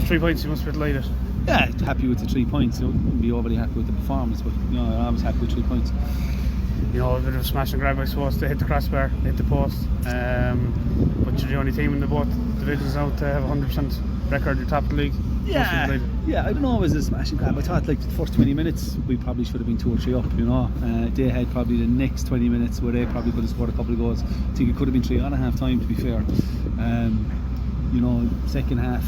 3 points, you must be delighted. Yeah, happy with the 3 points. I wouldn't be overly happy with the performance, but I was happy with 3 points. A bit of a smash and grab, I suppose. They hit the crossbar, hit the post. But you're the only team in the both divisions now to have 100% record. You're top of the league. Yeah, I don't know if it was a smash and grab. I thought like the first 20 minutes we probably should have been 2 or 3 up. They had probably the next 20 minutes where they probably could have scored a couple of goals. I think it could have been 3 on at half time, to be fair. Second half,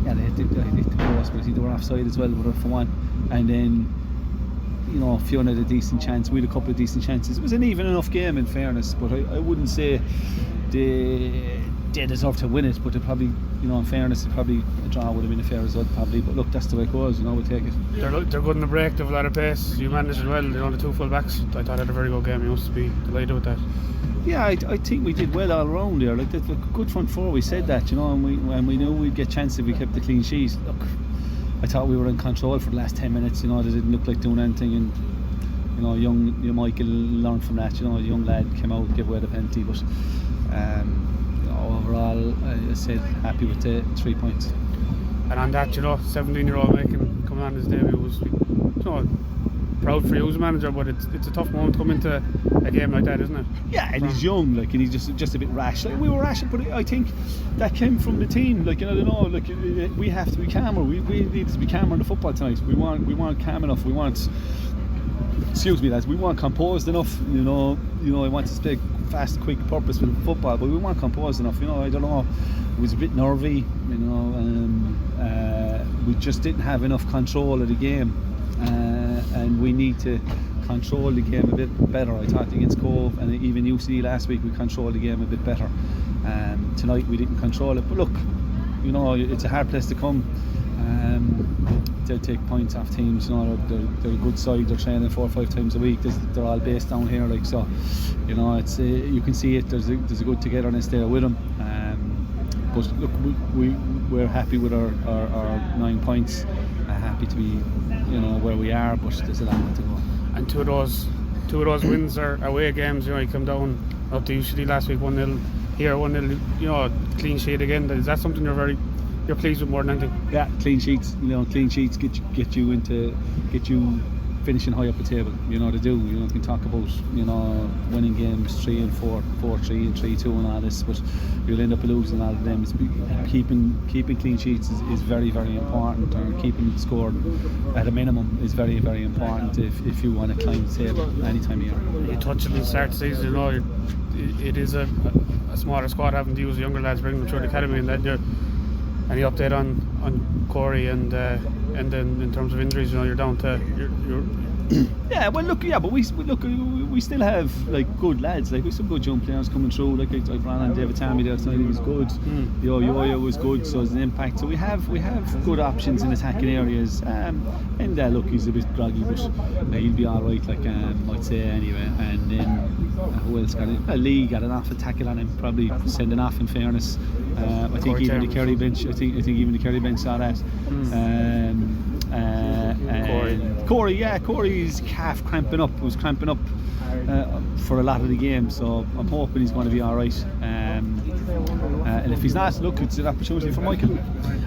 they hit the post, but I think they were offside as well, for one. And then Fiona had a decent chance, we had a couple of decent chances. It was an even enough game, in fairness, but I wouldn't say they deserve to win it, but they probably, in fairness, probably a draw would have been a fair result, probably. But look, that's the way it goes, we'll take it. They're good in the break, they have a lot of pace. You managed it well, the 2 full backs. I thought I had a very good game, you must be delighted with that. Yeah, I think we did well all around there. Like, that's a good front four, we said that, and we knew we'd get chances if we kept the clean sheet. Look, I thought we were in control for the last 10 minutes, they didn't look like doing anything, and young Michael learned from that, a young lad came out, gave away the penalty, but overall, I said happy with the 3 points. And on that, 17-year-old coming on his debut was, proud for you as a manager, but it's a tough moment to come into a game like that, isn't it? Yeah, and he's young, and he's just a bit rash. We were rash, but I think that came from the team. I don't know. We have to be calmer. We need to be calmer in the football tonight. We weren't calm enough. We weren't. Excuse me, lads. We weren't composed enough. I want to play fast, quick, purposeful football, but we weren't composed enough. I don't know. It was a bit nervy. We just didn't have enough control of the game. And we need to control the game a bit better. I thought against Cove and even UCD last week we controlled the game a bit better. Tonight we didn't control it, but look, it's a hard place to come. They'll take points off teams. They're a good side. They're training 4 or 5 times a week. They're all based down here, so. It's you can see it. There's a good togetherness there with them. But look, we're happy with our 9 points. Happy to be, where we are, but there's a lot to go. And two of those wins are away games. You come down up to UCD last week, 1-0 here, 1-0. Clean sheet again. Is that something you're pleased with more than anything? Yeah, clean sheets. Clean sheets get you finishing high up the table. They do. You can talk about winning games 3 and 4, 4-3 and 3-2 and all this, but you'll end up losing all of them. Keeping clean sheets is very, very important, or keeping scored at a minimum is very, very important if you want to climb the table any time of year. You touched it in the start of the season. It is a smaller squad, having to use younger lads, bring them through the academy, and then any update on Corey and then in terms of injuries, you're down to you're yeah, well look, but we still have good lads. We have some good young players coming through. I brought on David Tommy there tonight. He was good. Yoyo was good, so it's an impact. So we have good options in attacking areas. And look, he's a bit groggy, but he'll be all right. I'd say anyway. And then who else got it? Lee got an off a tackle on him, probably sending off. In fairness, I think even the Kerry bench. I think even the Kerry bench saw that. Corey's calf was cramping up for a lot of the game, so I'm hoping he's going to be alright. And if he's not, look, it's an opportunity for Michael.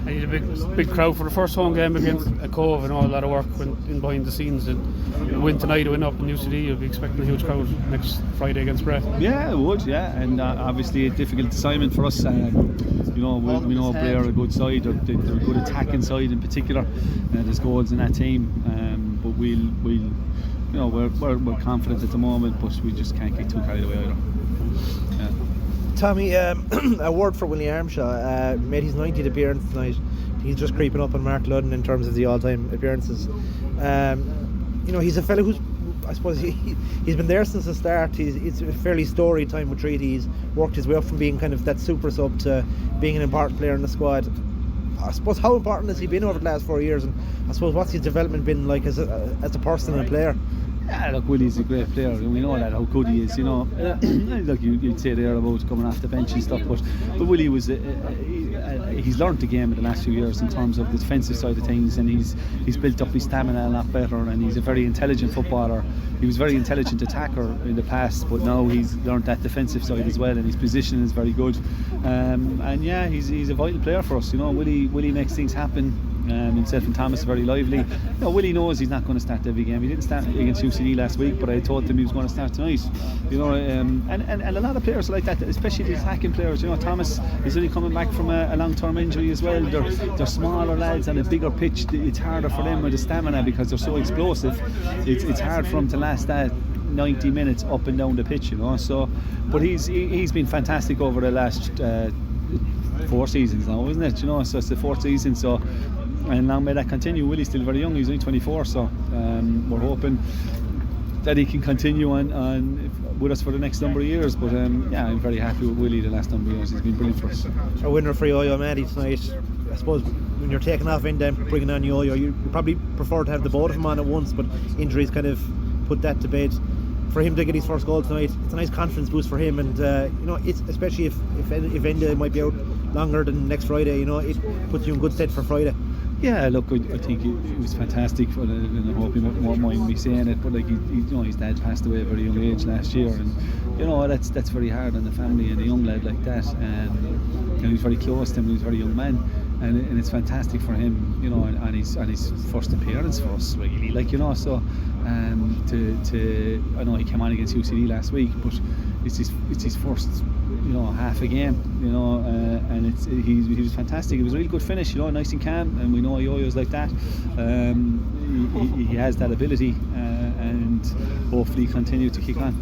I need a big crowd for the first home game against Cove, and a lot of work in behind the scenes. And win tonight, win up in UCD, you'll be expecting a huge crowd next Friday against Brett. Yeah, it would, and obviously a difficult assignment for us. We know Blair are a good side, they're a good attacking side in particular. There's goals in that team, but we're confident at the moment, but we just can't get too carried away either. Yeah. Tommy, a word for Willie Armshaw. Made his 90th appearance tonight. He's just creeping up on Mark Ludden in terms of the all-time appearances. He's a fellow who's, I suppose, he's been there since the start. It's a fairly storied time with Treaty. He's worked his way up from being kind of that super sub to being an important player in the squad. I suppose, how important has he been over the last 4 years, and I suppose what's his development been like as a person and a player? Yeah, look, Willie's a great player, and we know that, how good he is, Look, you'd say there about coming off the bench and stuff, but Willie was he he's learned the game in the last few years in terms of the defensive side of things, and he's built up his stamina a lot better, and he's a very intelligent footballer. He was a very intelligent attacker in the past, but now he's learned that defensive side as well, and his position is very good. And yeah, he's a vital player for us. Willie makes things happen. Himself and Thomas are very lively. Willie knows he's not going to start every game. He didn't start against UCD last week, but I told him he was going to start tonight. And a lot of players are like that, especially the attacking players. Thomas is only coming back from a long-term injury as well. They're smaller lads on a bigger pitch. It's harder for them with the stamina because they're so explosive. It's hard for them to last that 90 minutes up and down the pitch. So, but he's been fantastic over the last 4 seasons now, isn't it? So it's the 4th season. So. And long may that continue. Willie's still very young, he's only 24, so we're hoping that he can continue on with us for the next number of years. But I'm very happy with Willie the last number of years. He's been brilliant for us. A winner for Yo-Yo Maddie tonight. I suppose when you're taking off Enda and bringing on Yo-Yo, you probably prefer to have the both of them on at once, but injuries kind of put that to bed. For him to get his first goal tonight, it's a nice confidence boost for him, and it's especially if Enda might be out longer than next Friday, it puts you in good stead for Friday. Yeah, look, I think it was fantastic, and I hope he won't mind me saying it, but his dad passed away at a very young age last year, and that's very hard on the family and a young lad like that, and he was very close to him. He was a very young man, and it's fantastic for him, on his first appearance for us, really, so I know he came on against UCD last week, but it's his first half a game, and he was fantastic. It was a really good finish, nice and calm, and we know Yo-Yo's like that. He has that ability, and hopefully continue to kick on.